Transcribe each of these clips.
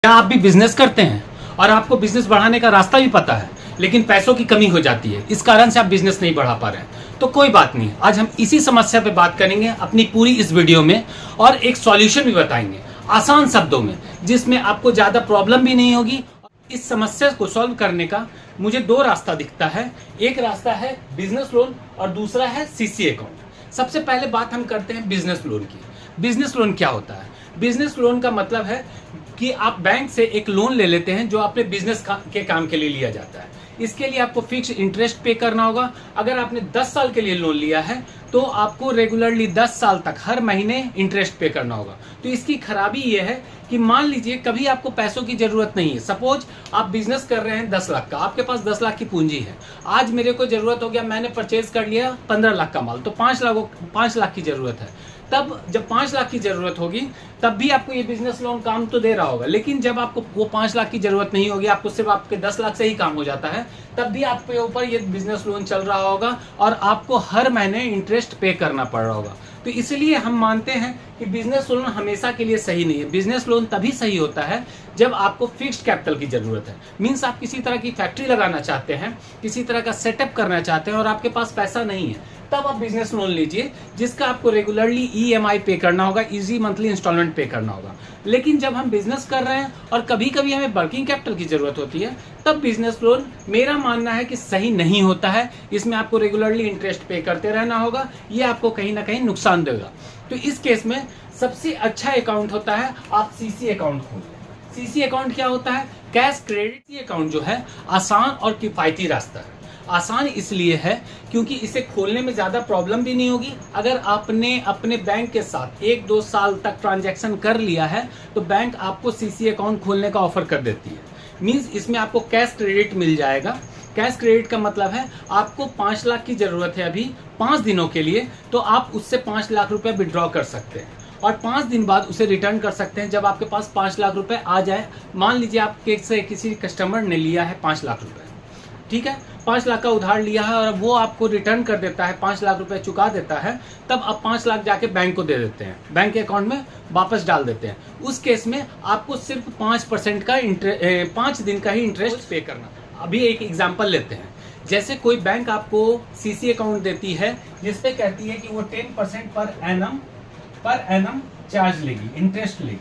क्या आप भी बिजनेस करते हैं और आपको बिजनेस बढ़ाने का रास्ता भी पता है, लेकिन पैसों की कमी हो जाती है, इस कारण से आप बिजनेस नहीं बढ़ा पा रहे हैं? तो कोई बात नहीं, आज हम इसी समस्या पे बात करेंगे अपनी पूरी इस वीडियो में और एक सॉल्यूशन भी बताएंगे आसान शब्दों में, जिसमें आपको ज़्यादा प्रॉब्लम भी नहीं होगी। इस समस्या को सॉल्व करने का मुझे दो रास्ता दिखता है। एक रास्ता है बिजनेस लोन और दूसरा है सीसी अकाउंट। सबसे पहले बात हम करते हैं बिजनेस लोन की। बिजनेस लोन क्या होता है? बिजनेस लोन का मतलब है कि आप बैंक से एक लोन ले लेते हैं जो अपने बिजनेस के काम के लिए लिया जाता है। इसके लिए आपको फिक्स इंटरेस्ट पे करना होगा। अगर आपने 10 साल के लिए लोन लिया है तो आपको रेगुलरली 10 साल तक हर महीने इंटरेस्ट पे करना होगा। तो इसकी खराबी यह है कि मान लीजिए कभी आपको पैसों की जरूरत नहीं है। सपोज आप बिजनेस कर रहे हैं 10 लाख का, आपके पास 10 लाख की पूंजी है। आज मेरे को जरूरत हो गया, मैंने परचेज कर लिया 15 लाख का माल, तो 5 लाख की जरूरत है। तब जब 5 लाख की जरूरत होगी तब भी आपको ये बिजनेस लोन काम तो दे रहा होगा, लेकिन जब आपको वो 5 लाख की जरूरत नहीं होगी, आपको सिर्फ आपके 10 लाख से ही काम हो जाता है, तब भी आपके ऊपर ये बिजनेस लोन चल रहा होगा और आपको हर महीने इंटरेस्ट पे करना पड़ रहा होगा। तो इसलिए हम मानते हैं कि बिजनेस लोन हमेशा के लिए सही नहीं है। बिजनेस लोन तभी सही होता है जब आपको फिक्स्ड कैपिटल की जरूरत है। मीन्स आप किसी तरह की फैक्ट्री लगाना चाहते हैं, किसी तरह का सेटअप करना चाहते हैं और आपके पास पैसा नहीं है, तब आप बिजनेस लोन लीजिए जिसका आपको रेगुलरली ईएमआई पे करना होगा, इजी मंथली इंस्टॉलमेंट पे करना होगा। लेकिन जब हम बिजनेस कर रहे हैं और कभी कभी हमें वर्किंग कैपिटल की जरूरत होती है, तब बिजनेस लोन मेरा मानना है कि सही नहीं होता है। इसमें आपको रेगुलरली इंटरेस्ट पे करते रहना होगा, ये आपको कहीं ना कहीं नुकसान देगा। तो इस केस में सबसे अच्छा अकाउंट होता है आप सीसी अकाउंट खोलें। सीसी अकाउंट क्या होता है? कैश क्रेडिट अकाउंट जो है आसान और किफायती रास्ता है। आसान इसलिए है क्योंकि इसे खोलने में ज़्यादा प्रॉब्लम भी नहीं होगी। अगर आपने अपने बैंक के साथ 1-2 साल तक ट्रांजैक्शन कर लिया है तो बैंक आपको सीसी अकाउंट खोलने का ऑफर कर देती है। मीन्स इसमें आपको कैश क्रेडिट मिल जाएगा। कैश क्रेडिट का मतलब है आपको 5 लाख की ज़रूरत है अभी 5 दिनों के लिए, तो आप उससे 5 लाख रुपए विड्रॉ कर सकते हैं और 5 दिन बाद उसे रिटर्न कर सकते हैं जब आपके पास 5 लाख रुपए आ जाए। मान लीजिए आपके से किसी कस्टमर ने लिया है 5 लाख रुपए, ठीक है, 5 लाख का उधार लिया है और वो आपको रिटर्न कर देता है, 5 लाख रुपए चुका देता है, तब आप 5 लाख जाके बैंक को दे देते हैं, बैंक के अकाउंट में वापस डाल देते हैं। उस केस में आपको सिर्फ 5% का 5 दिन का ही इंटरेस्ट पे करना। अभी एक एग्जांपल लेते हैं। जैसे कोई बैंक आपको सीसी अकाउंट देती है जिसपे कहती है कि वो 10% पर एनम चार्ज लेगी, इंटरेस्ट लेगी,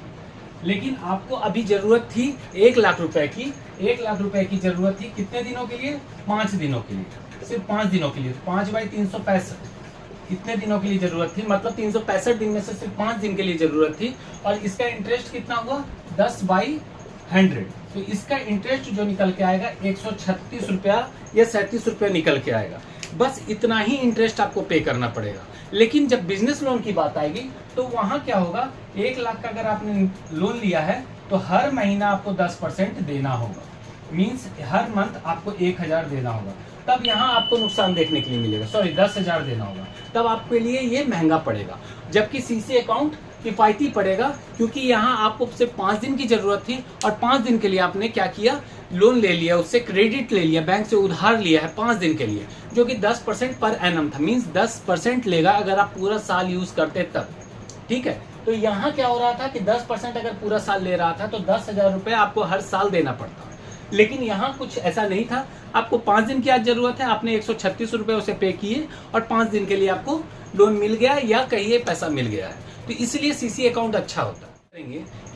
लेकिन आपको अभी जरूरत थी 1 लाख रुपए की। 1 लाख रुपए की जरूरत थी कितने दिनों के लिए? 5 दिनों के लिए, सिर्फ 5 दिनों के लिए। 5/365 इतने दिनों के लिए जरूरत थी, मतलब 365 दिन में से सिर्फ 5 दिन के लिए जरूरत थी। और इसका इंटरेस्ट कितना हुआ? 10/100। तो इसका इंटरेस्ट जो निकल के आएगा 136 रुपया या 37 रुपया निकल के आएगा। बस इतना ही इंटरेस्ट आपको पे करना पड़ेगा। लेकिन जब बिजनेस लोन की बात आएगी तो वहां क्या होगा? 1 लाख का अगर आपने लोन लिया है तो हर महीना आपको 10% देना होगा। मीन्स हर मंथ आपको 1000 देना होगा। तब यहाँ आपको नुकसान देखने के लिए मिलेगा, सॉरी 10,000 देना होगा। तब आपके लिए ये महंगा पड़ेगा। जबकि सीसी अकाउंट किफायती पड़ेगा क्योंकि यहाँ आपको सिर्फ 5 दिन की जरूरत थी और 5 दिन के लिए आपने क्या किया? लोन ले लिया, उससे क्रेडिट ले लिया, बैंक से उधार लिया है 5 दिन के लिए, जो कि 10% पर एनम था। मीन्स 10% लेगा अगर आप पूरा साल यूज करते तब, ठीक है। तो यहाँ क्या हो रहा था कि 10% अगर पूरा साल ले रहा था तो 10,000 रुपये आपको हर साल देना पड़ता। लेकिन यहाँ कुछ ऐसा नहीं था। आपको 5 दिन की आज जरूरत है, आपने 136 रुपये उसे पे किए और 5 दिन के लिए आपको लोन मिल गया या कहिए पैसा मिल गया है। तो इसलिए सीसी अकाउंट अच्छा होता है।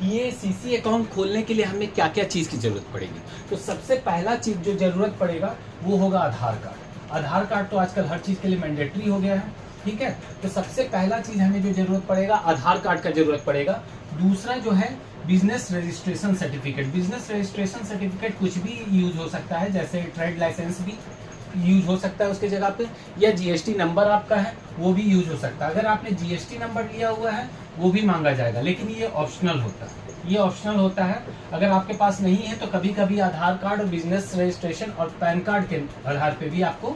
ये सीसी अकाउंट खोलने के लिए हमें क्या क्या चीज़ की जरूरत पड़ेगी? तो सबसे पहला चीज़ जो जरूरत पड़ेगा वो होगा आधार कार्ड। आधार कार्ड तो आजकल हर चीज़ के लिए मैंडेटरी हो गया है, ठीक है। तो सबसे पहला चीज़ हमें जो जरूरत पड़ेगा आधार कार्ड का जरूरत पड़ेगा। दूसरा जो है business registration certificate. Business registration certificate कुछ भी यूज हो सकता है, जैसे ट्रेड लाइसेंस भी यूज हो सकता है उसके जगह पे, या जीएसटी नंबर आपका है वो भी यूज हो सकता है। अगर आपने जीएसटी नंबर लिया हुआ है वो भी मांगा जाएगा, लेकिन ये ऑप्शनल होता है। ये ऑप्शनल होता है। अगर आपके पास नहीं है तो कभी कभी आधार कार्ड और बिजनेस रजिस्ट्रेशन और पैन कार्ड के आधार पे भी आपको,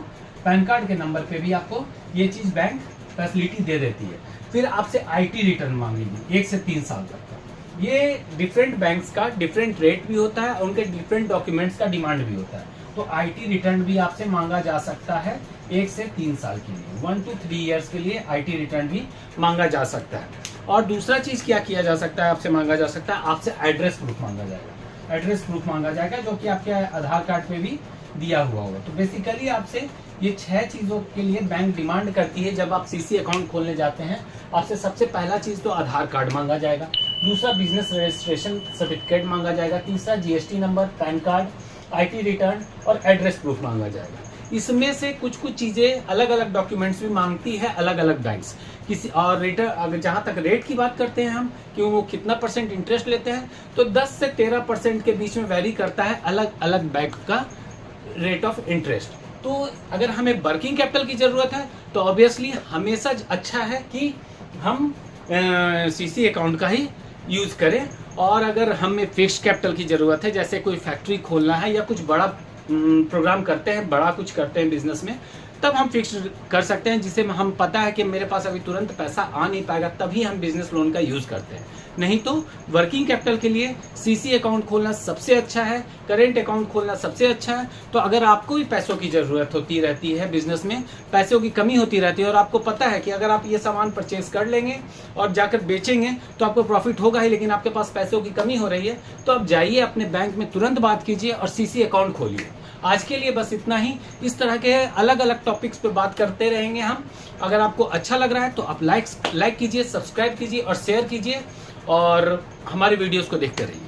पैन कार्ड के नंबर पे भी आपको ये चीज़ बैंक फैसिलिटी दे देती है। फिर आपसे आईटी रिटर्न मांगेगी 1 से 3 साल तक का। ये डिफरेंट बैंक्स का डिफरेंट रेट भी होता है, उनके डिफरेंट डॉक्यूमेंट्स का डिमांड भी होता है। तो आईटी रिटर्न भी आपसे मांगा जा सकता है 1 से 3 साल के लिए, 1 to 3 ईयर्स के लिए आईटी रिटर्न भी मांगा जा सकता है। और दूसरा चीज़ क्या किया जा सकता है, आपसे मांगा जा सकता है, आपसे एड्रेस प्रूफ मांगा जाएगा। एड्रेस प्रूफ मांगा जाएगा जो कि आपके आधार कार्ड पे भी दिया हुआ होगा। तो बेसिकली आपसे ये 6 चीजों के लिए बैंक डिमांड करती है। जब आप सीसी अकाउंट खोलने जाते हैं आपसे सबसे पहला चीज तो आधार कार्ड मांगा जाएगा, दूसरा बिजनेस रजिस्ट्रेशन सर्टिफिकेट मांगा जाएगा, तीसरा GST number, pan card, IT return और एड्रेस प्रूफ मांगा जाएगा। इसमें से कुछ कुछ चीजें अलग अलग डॉक्यूमेंट्स भी मांगती है अलग अलग बैंक्स किसी और रिटर्न। अगर जहां तक रेट की बात करते हैं हम कि वो कितना % इंटरेस्ट लेते हैं तो 10 से 13% के बीच में वेरी करता है अलग अलग बैंक का रेट ऑफ इंटरेस्ट। तो अगर हमें वर्किंग कैपिटल की जरूरत है तो ऑब्वियसली हमेशा अच्छा है कि हम सीसी अकाउंट का ही यूज करें। और अगर हमें फिक्स्ड कैपिटल की जरूरत है, जैसे कोई फैक्ट्री खोलना है या कुछ बड़ा प्रोग्राम करते हैं, बड़ा कुछ करते हैं बिजनेस में, तब हम फिक्स्ड कर सकते हैं, जिसे हम पता है कि मेरे पास अभी तुरंत पैसा आ नहीं पाएगा, तभी हम बिजनेस लोन का यूज करते हैं। नहीं तो वर्किंग कैपिटल के लिए सीसी अकाउंट खोलना सबसे अच्छा है, करेंट अकाउंट खोलना सबसे अच्छा है। तो अगर आपको भी पैसों की जरूरत होती रहती है, बिजनेस में पैसों की कमी होती रहती है और आपको पता है कि अगर आप ये सामान परचेज कर लेंगे और जाकर बेचेंगे तो आपको प्रॉफिट होगा ही, लेकिन आपके पास पैसों की कमी हो रही है, तो आप जाइए अपने बैंक में तुरंत बात कीजिए और सीसी अकाउंट खोलिए। आज के लिए बस इतना ही। इस तरह के अलग अलग टॉपिक्स पे बात करते रहेंगे हम। अगर आपको अच्छा लग रहा है तो आप लाइक कीजिए, सब्सक्राइब कीजिए और शेयर कीजिए और हमारे वीडियोस को देखते रहिए।